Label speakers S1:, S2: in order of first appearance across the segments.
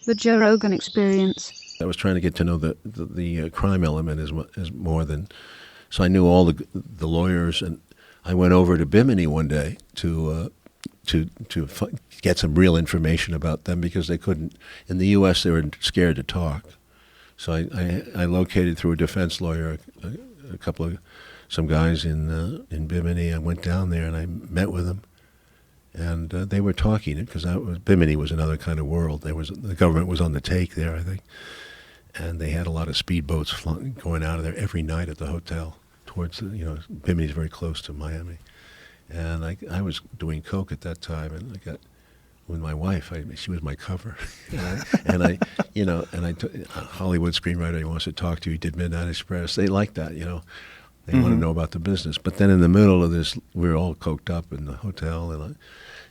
S1: The Joe Rogan Experience.
S2: I was trying to get to know the crime element is more than, so I knew all the lawyers, and I went over to Bimini one day to get some real information about them because they couldn't, in the U.S. they were scared to talk. So I located through a defense lawyer some guys in Bimini. I went down there and I met with them, and they were talking because Bimini was another kind of world. The government was on the take there, I think, and they had a lot of speedboats going out of there every night at the hotel towards Bimini's very close to Miami, and I was doing coke at that time, and I got with my wife. She was my cover, and I Hollywood screenwriter, he wants to talk to you. He did Midnight Express. They like that, They want to know about the business. But then in the middle of this, we were all coked up in the hotel, and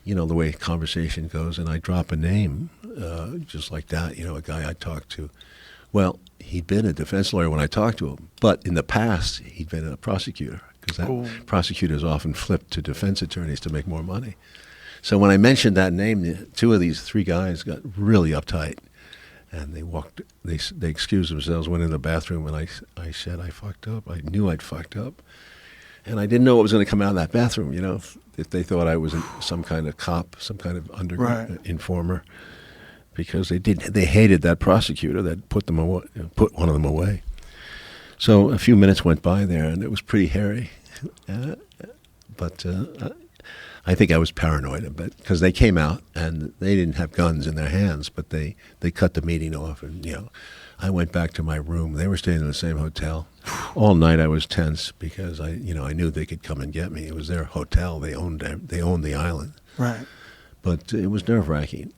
S2: the way conversation goes, and I drop a name just like that, a guy I talked to. Well, he'd been a defense lawyer when I talked to him, but in the past, he'd been a prosecutor, because prosecutors often flipped to defense attorneys to make more money. So when I mentioned that name, two of these three guys got really uptight, and they excused themselves, went in the bathroom, and I said I fucked up. I knew I'd fucked up, and I didn't know what was going to come out of that bathroom. If they thought I was some kind of cop, some kind of underground informer, because they hated that prosecutor that put one of them away. So a few minutes went by there, and it was pretty hairy, but. I think I was paranoid a bit because they came out and they didn't have guns in their hands, but they cut the meeting off, and I went back to my room. They were staying in the same hotel. All night I was tense because I knew they could come and get me. It was their hotel. They owned the island.
S3: Right.
S2: But it was nerve-wracking,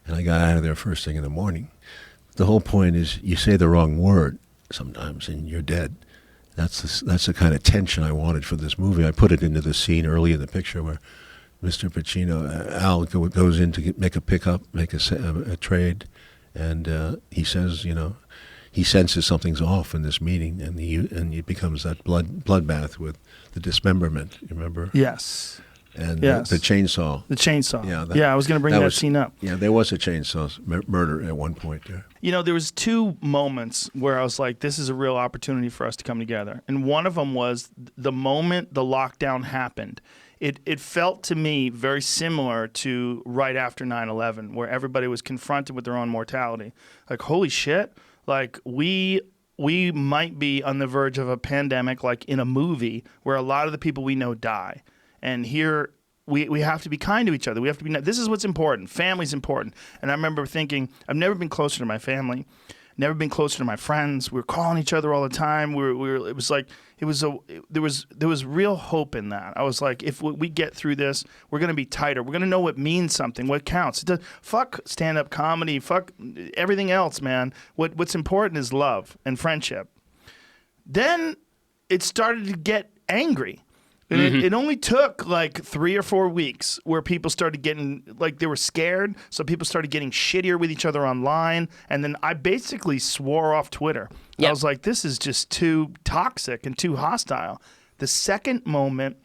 S2: and I got out of there first thing in the morning. The whole point is you say the wrong word sometimes and you're dead. That's the kind of tension I wanted for this movie. I put it into the scene early in the picture where Mr. Pacino, Al goes in to make a pickup, make a trade, and he says, he senses something's off in this meeting, and it becomes that bloodbath with the dismemberment. You remember?
S3: Yes.
S2: And
S3: yes.
S2: The chainsaw.
S3: The chainsaw.
S2: Yeah,
S3: I was going to bring that scene up.
S2: Yeah, there was a chainsaw murder at one point there.
S3: There was two moments where I was like, this is a real opportunity for us to come together. And one of them was the moment the lockdown happened. It felt to me very similar to right after 9/11, where everybody was confronted with their own mortality. Like, holy shit, like we might be on the verge of a pandemic, like in a movie, where a lot of the people we know die. And here we have to be kind to each other. We have to be. This is what's important. Family's important. And I remember thinking, I've never been closer to my family, never been closer to my friends. We were calling each other all the time. It was like there was real hope in that. I was like, if we get through this, we're going to be tighter. We're going to know what means something, what counts. Fuck stand-up comedy. Fuck everything else, man. What's important is love and friendship. Then it started to get angry. And it only took like 3 or 4 weeks where people started getting, like, they were scared. So people started getting shittier with each other online. And then I basically swore off Twitter. Yep. I was like, this is just too toxic and too hostile. The second moment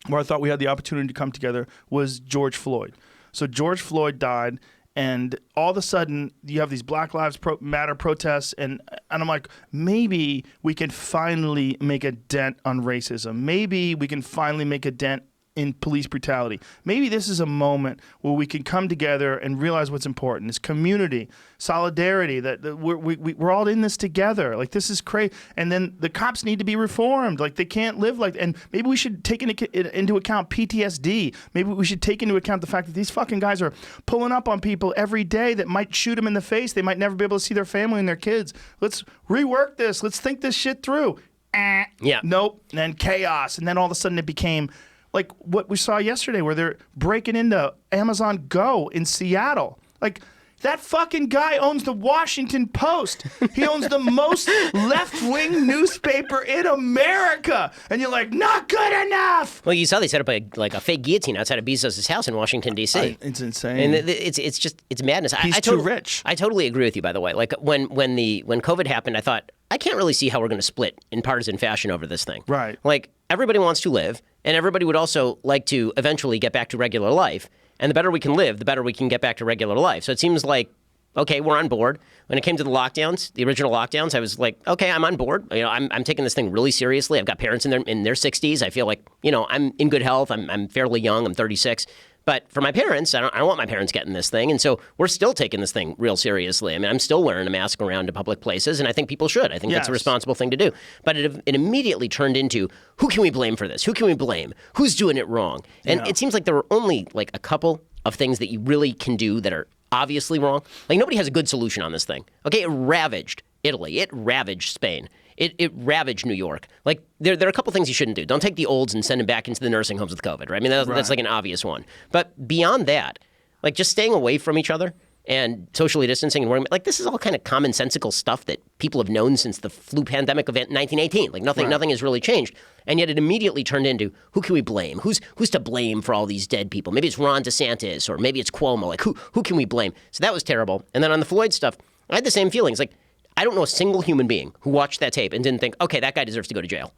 S3: where I thought we had the opportunity to come together was George Floyd. So George Floyd died. And all of a sudden, you have these Black Lives Matter protests, and I'm like, maybe we can finally make a dent on racism. Maybe we can finally make a dent in police brutality. Maybe this is a moment where we can come together and realize what's important. It's community, solidarity, that we're all in this together. Like, this is crazy. And then the cops need to be reformed. Like, they can't live like, and maybe we should take into account PTSD. Maybe we should take into account the fact that these fucking guys are pulling up on people every day that might shoot them in the face. They might never be able to see their family and their kids. Let's rework this. Let's think this shit through.
S4: Yeah.
S3: Nope. And then chaos. And then all of a sudden it became like what we saw yesterday, where they're breaking into Amazon Go in Seattle. Like, that fucking guy owns the Washington Post. He owns the most left-wing newspaper in America. And you're like, not good enough.
S4: Well, you saw they set up a fake guillotine outside of Bezos' house in Washington, D.C.
S3: It's insane.
S4: And it's madness.
S3: He's too rich.
S4: I totally agree with you, by the way. Like, when COVID happened, I thought, I can't really see how we're going to split in partisan fashion over this thing.
S3: Right.
S4: Like, everybody wants to live, and everybody would also like to eventually get back to regular life. And the better we can live, the better we can get back to regular life. So it seems like okay, we're on board. When it came to the lockdowns, the original lockdowns, I was like, okay, I'm on board. I'm taking this thing really seriously. I've got parents in their 60s. I feel like, I'm in good health. I'm fairly young. I'm 36. But for my parents, I don't want my parents getting this thing. And so we're still taking this thing real seriously. I mean, I'm still wearing a mask around to public places, and I think people should. I think that's a responsible thing to do. But it immediately turned into, who can we blame for this? Who can we blame? Who's doing it wrong? And it seems like there were only like a couple of things that you really can do that are obviously wrong. Like, nobody has a good solution on this thing. Okay, it ravaged Italy. It ravaged Spain. It ravaged New York. Like, there are a couple things you shouldn't do. Don't take the olds and send them back into the nursing homes with COVID, right? I mean, that's like an obvious one. But beyond that, like, just staying away from each other and socially distancing and wearing, like, this is all kind of commonsensical stuff that people have known since the flu pandemic of 1918. Like, nothing has really changed. And yet it immediately turned into, who can we blame? Who's to blame for all these dead people? Maybe it's Ron DeSantis, or maybe it's Cuomo. Like, who can we blame? So that was terrible. And then on the Floyd stuff, I had the same feelings. Like, I don't know a single human being who watched that tape and didn't think, okay, that guy deserves to go to jail.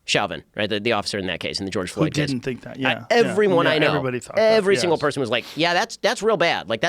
S4: Chauvin, right? The officer in that case, in the George Floyd case.
S3: Who didn't think that? Yeah.
S4: Everyone I know.
S3: Everybody thought
S4: every
S3: that.
S4: single person was like, yeah, that's real bad. Like,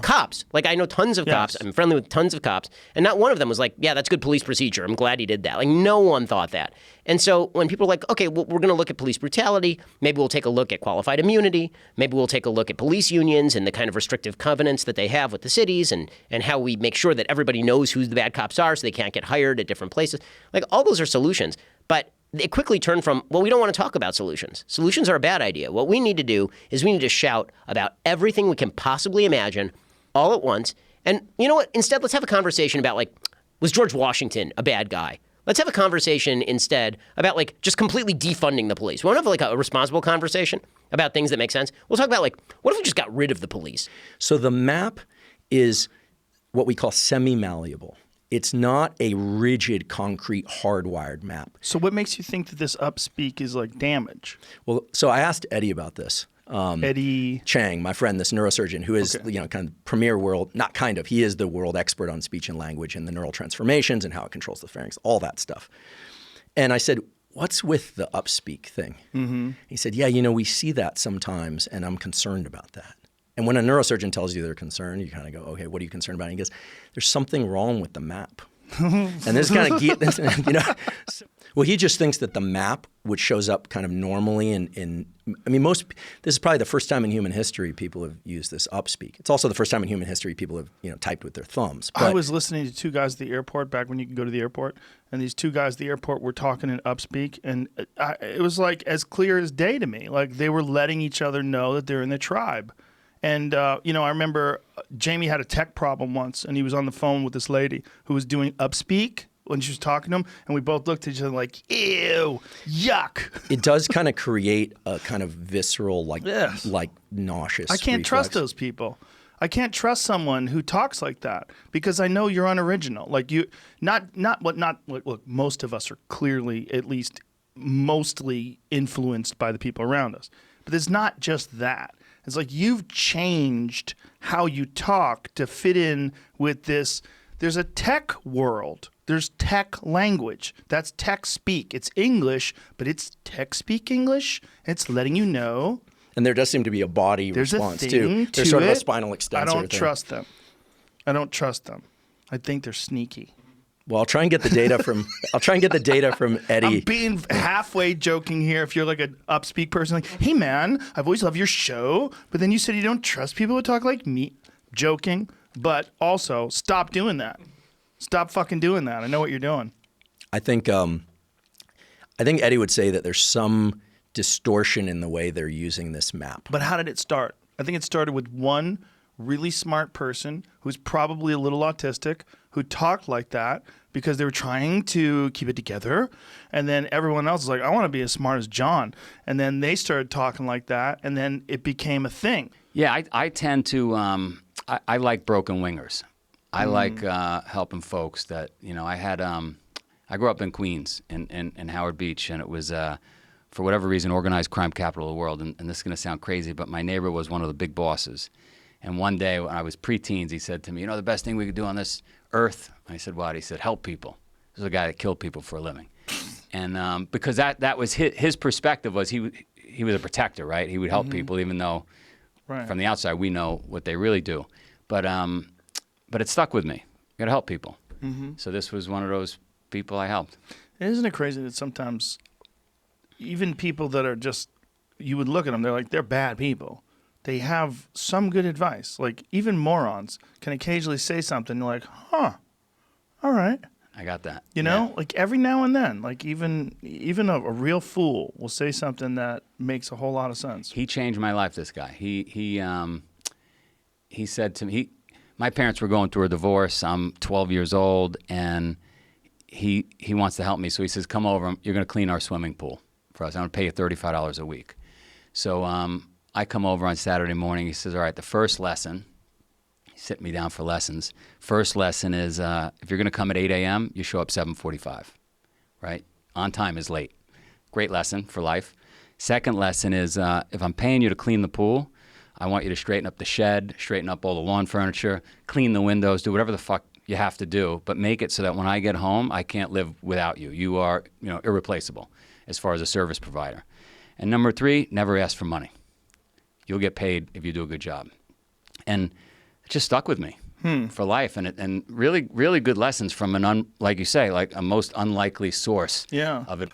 S4: cops. Like, I know tons of cops. I'm friendly with tons of cops. And not one of them was like, yeah, that's good police procedure. I'm glad he did that. Like, no one thought that. And so when people are like, okay, well, we're going to look at police brutality. Maybe we'll take a look at qualified immunity. Maybe we'll take a look at police unions and the kind of restrictive covenants that they have with the cities, and how we make sure that everybody knows who the bad cops are so they can't get hired at different places. Like, all those are solutions. But it quickly turned from, well, we don't want to talk about solutions. Solutions are a bad idea. What we need to do is we need to shout about everything we can possibly imagine all at once. And you know what? Instead, let's have a conversation about, like, was George Washington a bad guy? Let's have a conversation instead about, like, just completely defunding the police. We want to have, like, a responsible conversation about things that make sense. We'll talk about, like, what if we just got rid of the police?
S5: So the map is what we call semi-malleable. It's not a rigid, concrete, hardwired map.
S3: So what makes you think that this upspeak is like damage?
S5: Well, so I asked Eddie about this.
S3: Eddie
S5: Chang, my friend, this neurosurgeon, who is kind of premier world, not kind of, he is the world expert on speech and language and the neural transformations and how it controls the pharynx, all that stuff. And I said, what's with the upspeak thing? Mm-hmm. He said, yeah, we see that sometimes, and I'm concerned about that. And when a neurosurgeon tells you they're concerned, you kind of go, okay, what are you concerned about? And he goes, there's something wrong with the map. And this kind of, well, he just thinks that the map, which shows up kind of normally this is probably the first time in human history people have used this upspeak. It's also the first time in human history people have, typed with their thumbs. But
S3: I was listening to two guys at the airport back when you could go to the airport, and these two guys at the airport were talking in upspeak, and it was like as clear as day to me. Like, they were letting each other know that they're in the tribe. And, I remember Jamie had a tech problem once, and he was on the phone with this lady who was doing upspeak when she was talking to him, and we both looked at each other like, ew, yuck.
S5: It does kind of create a kind of visceral, like nauseous
S3: I can't
S5: reflex.
S3: trust those people. I can't trust someone who talks like that because I know you're unoriginal. Like, look, most of us are clearly, at least mostly, influenced by the people around us. But it's not just that. It's like you've changed how you talk to fit in with this. There's a tech world. There's tech language. That's tech speak. It's English, but it's tech speak English. It's letting you know.
S5: And there does seem to be a body response too. There's sort of a spinal extensor.
S3: I don't trust them. I think they're sneaky.
S5: Well, I'll try and get the data from Eddie.
S3: I'm being halfway joking here. If you're like an upspeak person, like, hey man, I've always loved your show, but then you said you don't trust people who talk like me. Joking, but also stop doing that. Stop fucking doing that. I know what you're doing.
S5: I think Eddie would say that there's some distortion in the way they're using this map.
S3: But how did it start? I think it started with one really smart person who's probably a little autistic who talked like that because they were trying to keep it together. And then everyone else was like, I want to be as smart as John. And then they started talking like that, and then it became a thing.
S6: Yeah, I tend to, I like broken wingers. I like helping folks that, I grew up in Queens in Howard Beach, and it was, for whatever reason, organized crime capital of the world. And this is going to sound crazy, but my neighbor was one of the big bosses. And one day when I was preteens, he said to me, the best thing we could do on this earth? I said, what? He said, help people. This is a guy that killed people for a living. And because that was his perspective was he was a protector, right? He would help people even though from the outside we know what they really do. But but it stuck with me. You got to help people. So this was one of those people I helped.
S3: Isn't it crazy that sometimes even people that are just, you would look at them, they're bad people. They have some good advice. Like even morons can occasionally say something like, huh, all right.
S6: I got that.
S3: You know, like every now and then, like even a real fool will say something that makes a whole lot of sense.
S6: He changed my life, this guy. He said to me, my parents were going through a divorce. I'm 12 years old, and he wants to help me. So he says, come over. You're going to clean our swimming pool for us. I'm going to pay you $35 a week. So I come over on Saturday morning. He says, all right, the first lesson, he's sitting me down for lessons. First lesson is if you're going to come at 8 a.m., you show up 7:45, right? On time is late. Great lesson for life. Second lesson is if I'm paying you to clean the pool, I want you to straighten up the shed, straighten up all the lawn furniture, clean the windows, do whatever the fuck you have to do, but make it so that when I get home, I can't live without you. You are, irreplaceable as far as a service provider. And number 3, never ask for money. You'll get paid if you do a good job. And it just stuck with me for life. And really, really good lessons from like you say, like a most unlikely source
S3: Yeah.
S6: of it.